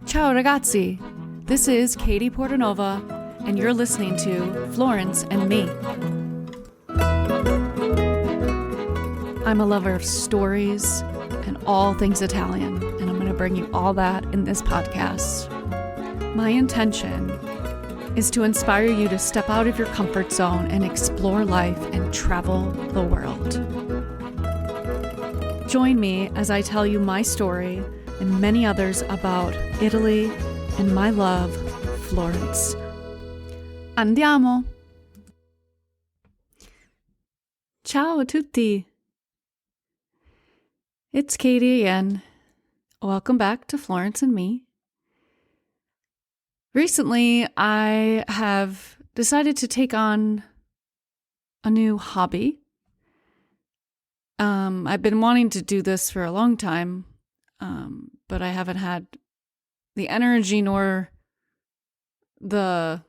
Ciao ragazzi, this is Katie Portanova, and you're listening to Florence and Me. I'm a lover of stories and all things Italian, and I'm going to bring you all that in this podcast. My intention is to inspire you to step out of your comfort zone and explore life and travel the world. Join me as I tell you my story and many others about Italy and my love, Florence. Andiamo! Ciao a tutti! It's Katie again. Welcome back to Florence and Me. Recently, I have decided to take on a new hobby. I've been wanting to do this for a long time, but I haven't had the energy nor the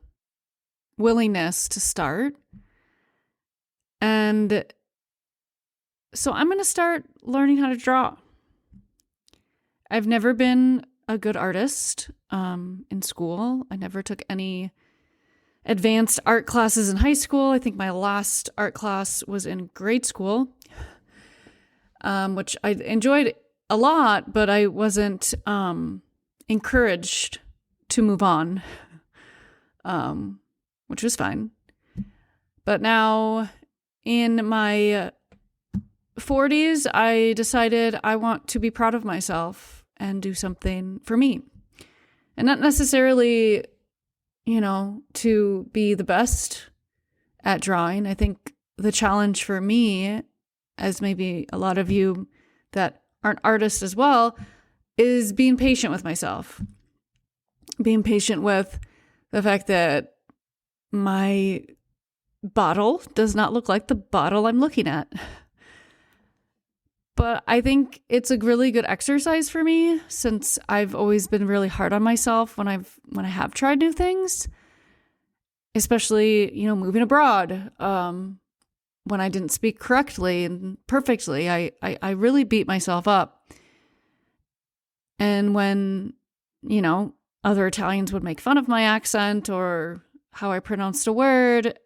willingness to start. And so I'm going to start learning how to draw. I've never been a good artist in school. I never took any advanced art classes in high school. I think my last art class was in grade school, which I enjoyed a lot, but I wasn't encouraged to move on, which was fine. But now in my 40s, I decided I want to be proud of myself and do something for me. And not necessarily, to be the best at drawing. I think the challenge for me, as maybe a lot of you that aren't artists as well, is being patient with myself. Being patient with the fact that my bottle does not look like the bottle I'm looking at. But I think it's a really good exercise for me, since I've always been really hard on myself when I have tried new things, especially, moving abroad. When I didn't speak correctly and perfectly, I really beat myself up. And when, other Italians would make fun of my accent or how I pronounced a word,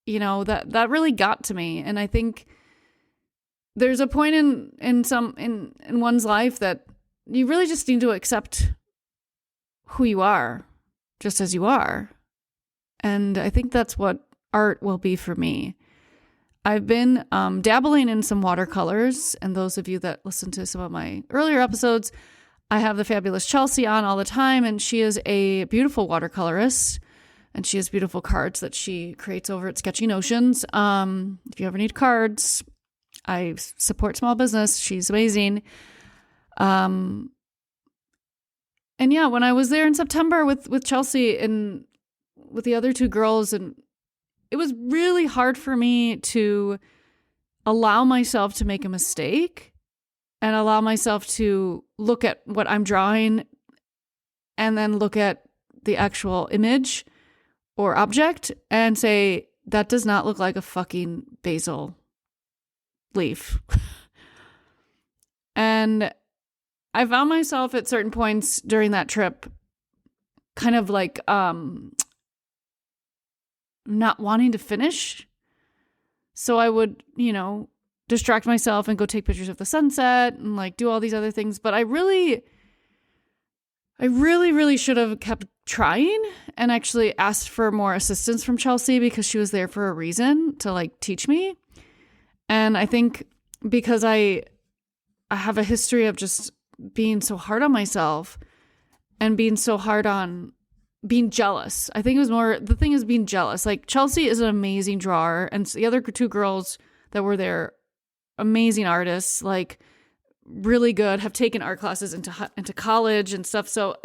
that really got to me. And I think there's a point in one's life that you really just need to accept who you are, just as you are. And I think that's what art will be for me. I've been dabbling in some watercolors, and those of you that listen to some of my earlier episodes, I have the fabulous Chelsea on all the time, and she is a beautiful watercolorist, and she has beautiful cards that she creates over at Sketchy Notions. If you ever need cards, I support small business. She's amazing. And yeah, when I was there in September with Chelsea and with the other two girls, and it was really hard for me to allow myself to make a mistake and allow myself to look at what I'm drawing and then look at the actual image or object and say, that does not look like a fucking basil leaf. And I found myself at certain points during that trip kind of like not wanting to finish. So I would, distract myself and go take pictures of the sunset and like do all these other things. But I really should have kept trying and actually asked for more assistance from Chelsea, because she was there for a reason, to like teach me. And I think because I have a history of just being so hard on myself and being so hard on being jealous. I think it was more, the thing is being jealous. Like, Chelsea is an amazing drawer, and the other two girls that were there, amazing artists, like really good, have taken art classes into college and stuff. So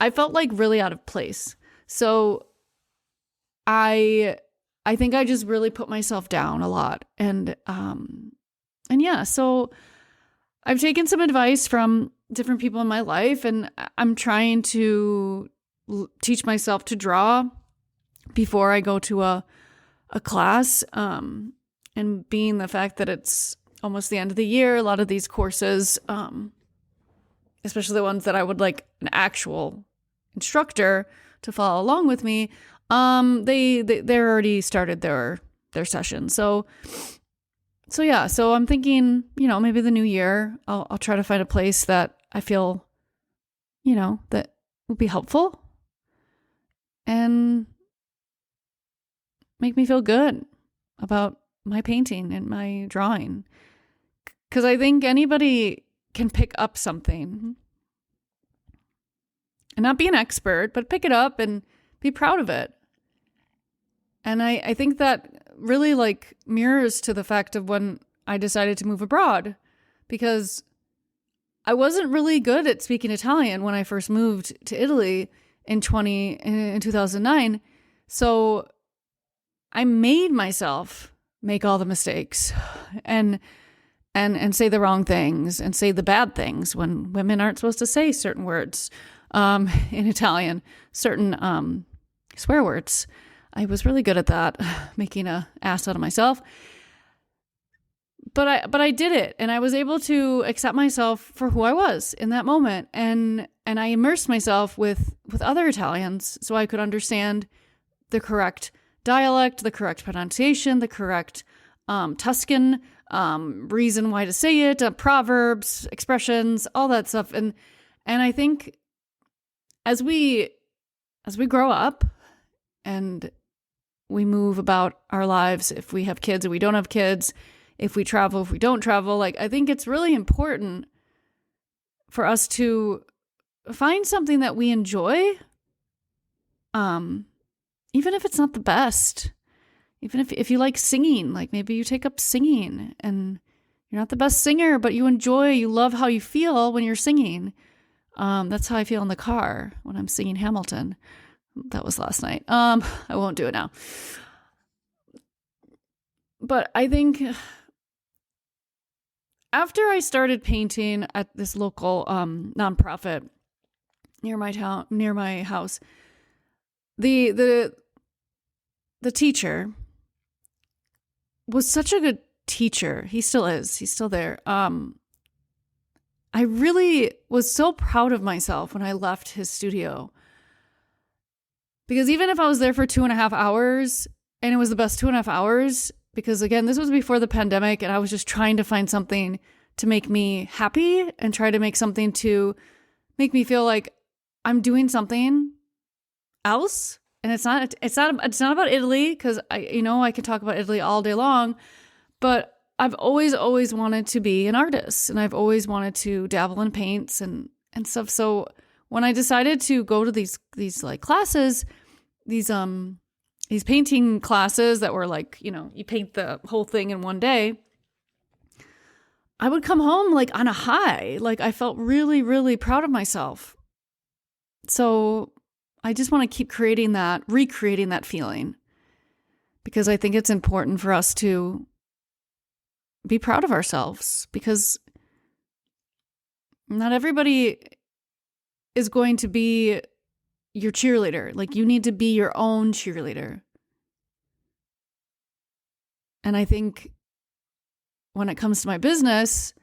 I felt like really out of place. So I think I just really put myself down a lot. And yeah, so I've taken some advice from different people in my life, and I'm trying to teach myself to draw before I go to a class. And being the fact that it's almost the end of the year, a lot of these courses especially the ones that I would like an actual instructor to follow along with me, they're already started their session. So yeah, so I'm thinking, maybe the new year, I'll try to find a place that I feel, that would be helpful and make me feel good about my painting and my drawing. Because I think anybody can pick up something and not be an expert, but pick it up and be proud of it. And I think that really like mirrors to the fact of when I decided to move abroad, because I wasn't really good at speaking Italian when I first moved to Italy in 2009. So I made myself make all the mistakes and say the wrong things and say the bad things when women aren't supposed to say certain words in Italian, certain swear words. I was really good at that, making an ass out of myself. But I did it, and I was able to accept myself for who I was in that moment, and I immersed myself with other Italians so I could understand the correct dialect, the correct pronunciation, the correct Tuscan reason why to say it, proverbs, expressions, all that stuff. And I think as we grow up and we move about our lives, if we have kids or we don't have kids, if we travel, if we don't travel, like I think it's really important for us to find something that we enjoy, even if it's not the best. Even if you like singing, like maybe you take up singing and you're not the best singer, but you love how you feel when you're singing. That's how I feel in the car when I'm singing Hamilton. That was last night. I won't do it now. But I think after I started painting at this local nonprofit near my house, the teacher was such a good teacher. He still is. He's still there. I really was so proud of myself when I left his studio. Because even if I was there for 2.5 hours, and it was the best 2.5 hours, because again, this was before the pandemic, and I was just trying to find something to make me happy and try to make something to make me feel like I'm doing something else. And it's not about Italy, because I can talk about Italy all day long, but I've always wanted to be an artist, and I've always wanted to dabble in paints and stuff. So when I decided to go to these like classes, these painting classes that were like, you paint the whole thing in one day, I would come home like on a high. Like I felt really, really proud of myself. So I just want to keep recreating that feeling, because I think it's important for us to be proud of ourselves, because not everybody is going to be your cheerleader. Like you need to be your own cheerleader. And I think when it comes to my business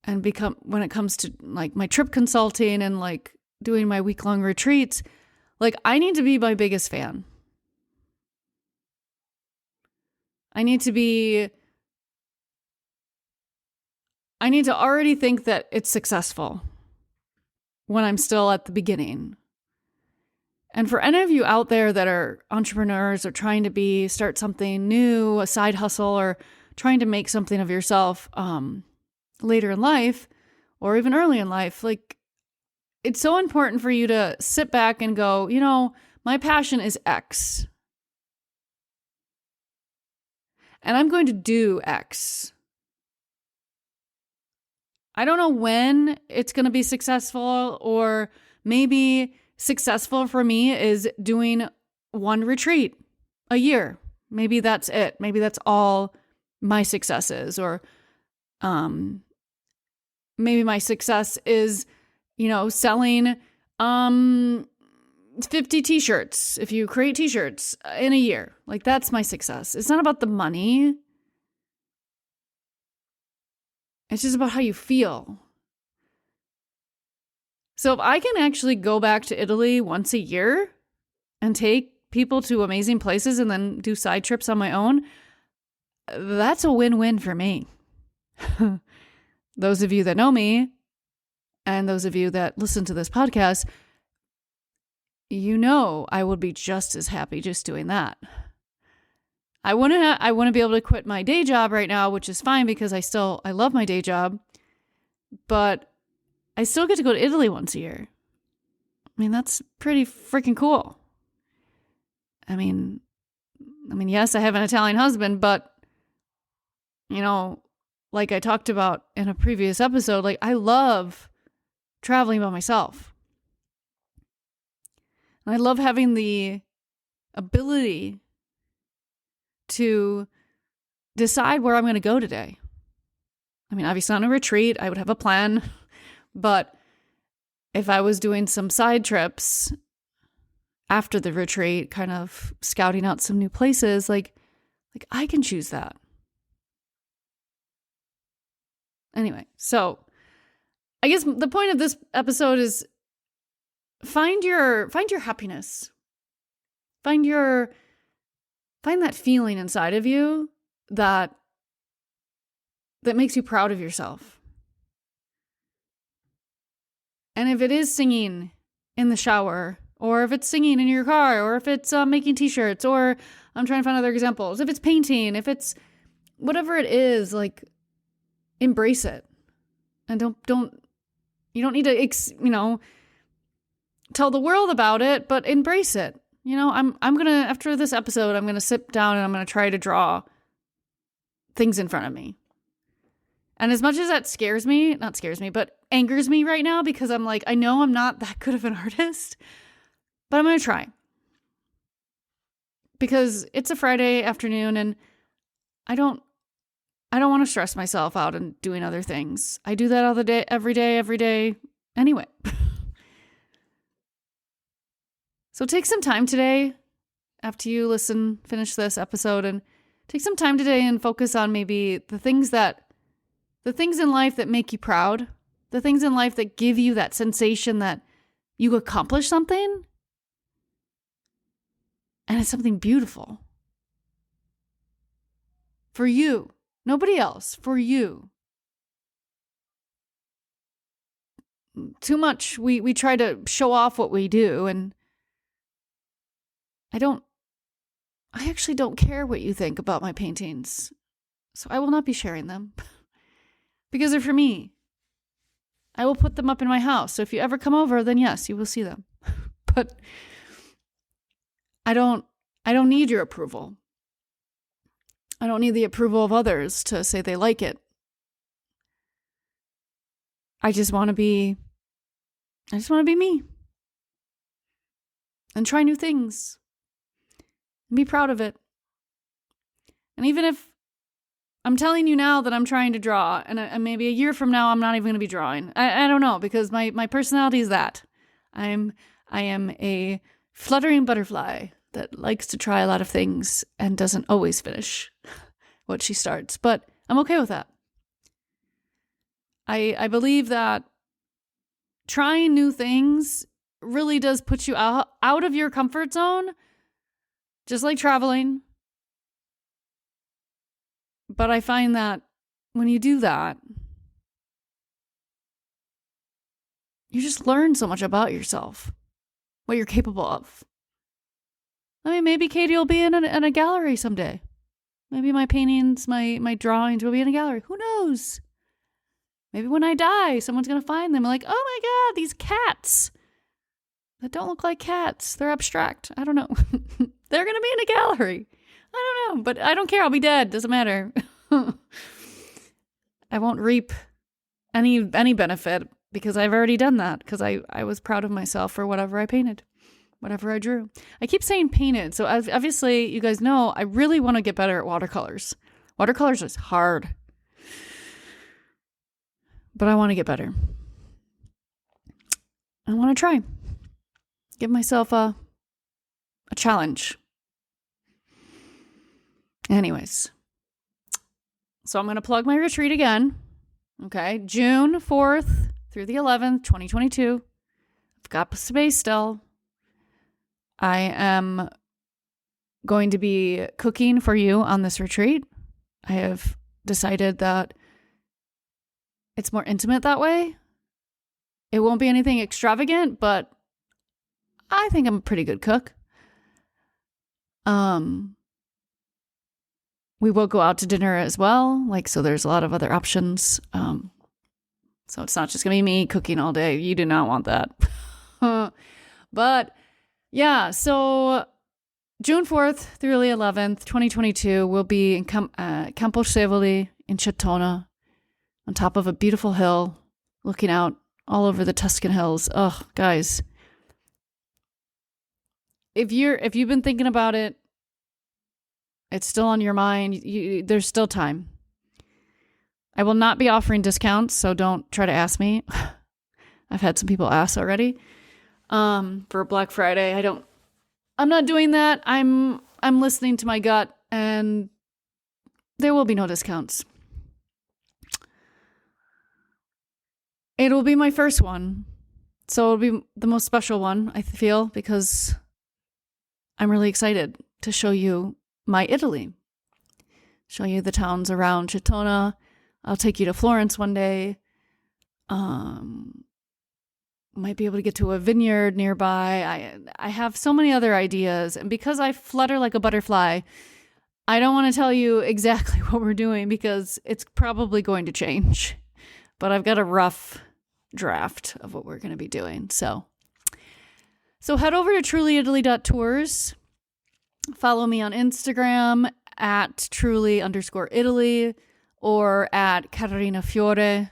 and when it comes to like my trip consulting and like doing my week-long retreats, like I need to be my biggest fan. I need to already think that it's successful when I'm still at the beginning. And for any of you out there that are entrepreneurs or trying to start something new, a side hustle, or trying to make something of yourself later in life or even early in life, like it's so important for you to sit back and go, my passion is X. And I'm going to do X. I don't know when it's going to be successful, or maybe successful for me is doing one retreat a year. Maybe that's it. Maybe that's all my success is. Or maybe my success is, selling 50 t-shirts. If you create t-shirts in a year, like that's my success. It's not about the money. It's just about how you feel. So if I can actually go back to Italy once a year and take people to amazing places and then do side trips on my own, that's a win-win for me. Those of you that know me and those of you that listen to this podcast, you know I would be just as happy just doing that. I want to be able to quit my day job right now, which is fine because I love my day job, but I still get to go to Italy once a year. I mean, that's pretty freaking cool. I mean, yes, I have an Italian husband, but like I talked about in a previous episode, like I love traveling by myself. And I love having the ability to decide where I'm going to go today. I mean, obviously on a retreat, I would have a plan, but if I was doing some side trips after the retreat, kind of scouting out some new places, like I can choose that. Anyway, so I guess the point of this episode is find your happiness. Find that feeling inside of you that makes you proud of yourself. And if it is singing in the shower, or if it's singing in your car, or if it's making t-shirts, or I'm trying to find other examples, if it's painting, if it's whatever it is, like embrace it. And you don't need to, tell the world about it, but embrace it. I'm going to, after this episode, I'm going to sit down and I'm going to try to draw things in front of me. And as much as that but angers me right now, because I'm like, I know I'm not that good of an artist, but I'm going to try. Because it's a Friday afternoon and I don't want to stress myself out and doing other things. I do that all the day, every day, anyway. So take some time today after you finish this episode, and take some time today and focus on maybe the things in life that make you proud, the things in life that give you that sensation that you accomplished something, and it's something beautiful. For you, nobody else, for you. Too much, we try to show off what we do, and I actually don't care what you think about my paintings, so I will not be sharing them because they're for me. I will put them up in my house, so if you ever come over, then yes, you will see them. But I don't need your approval. I don't need the approval of others to say they like it. I just want to be me and try new things. And be proud of it. And even if I'm telling you now that I'm trying to draw, and maybe a year from now I'm not even going to be drawing. I don't know, because my personality is that. I am a fluttering butterfly that likes to try a lot of things and doesn't always finish what she starts. But I'm okay with that. I believe that trying new things really does put you out of your comfort zone. Just like traveling. But I find that when you do that, you just learn so much about yourself, what you're capable of. I mean, maybe Katie will be in a gallery someday. Maybe my paintings, my drawings will be in a gallery. Who knows? Maybe when I die, someone's going to find them like, oh my God, these cats that don't look like cats. They're abstract. I don't know. They're going to be in a gallery. I don't know, but I don't care. I'll be dead. Doesn't matter. I won't reap any benefit because I've already done that, because I was proud of myself for whatever I painted, whatever I drew. I keep saying painted. So obviously, you guys know, I really want to get better at watercolors. Watercolors is hard, but I want to get better. I want to try. Give myself a challenge. Anyways, so I'm going to plug my retreat again. Okay, June 4th through the 11th, 2022. I've got space still. I am going to be cooking for you on this retreat. I have decided that it's more intimate that way. It won't be anything extravagant, but I think I'm a pretty good cook. We will go out to dinner as well. So there's a lot of other options. So it's not just going to be me cooking all day. You do not want that. But yeah, so June 4th through the 11th, 2022, we'll be in Campo Cevoli in Cetona, on top of a beautiful hill, looking out all over the Tuscan hills. Oh, guys. If you've been thinking about it, it's still on your mind, there's still time. I will not be offering discounts, so don't try to ask me. I've had some people ask already. For Black Friday, I'm not doing that. I'm listening to my gut, and there will be no discounts. It'll be my first one. So it'll be the most special one, I feel, because I'm really excited to show you my Italy. Show you the towns around Cetona. I'll take you to Florence one day. Might be able to get to a vineyard nearby. I have so many other ideas. And because I flutter like a butterfly, I don't want to tell you exactly what we're doing because it's probably going to change. But I've got a rough draft of what we're going to be doing. So head over to trulyitaly.tours. Follow me on Instagram at truly_Italy or at Caterina Fiore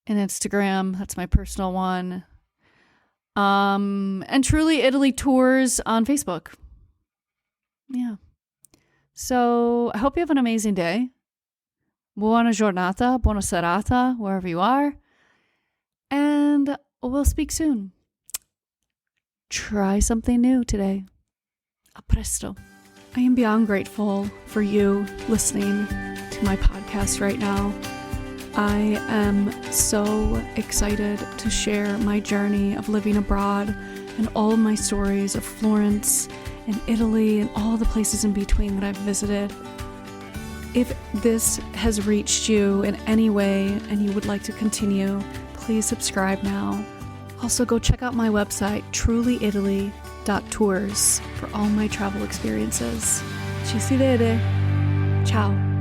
in Instagram. That's my personal one. And Truly Italy Tours on Facebook. Yeah. So I hope you have an amazing day. Buona giornata, buona serata, wherever you are. And we'll speak soon. Try something new today. A presto. I am beyond grateful for you listening to my podcast right now. I am so excited to share my journey of living abroad and all of my stories of Florence and Italy and all the places in between that I've visited. If this has reached you in any way and you would like to continue, please subscribe now. Also, go check out my website, trulyitaly.tours, for all my travel experiences. Ci si vede. Ciao.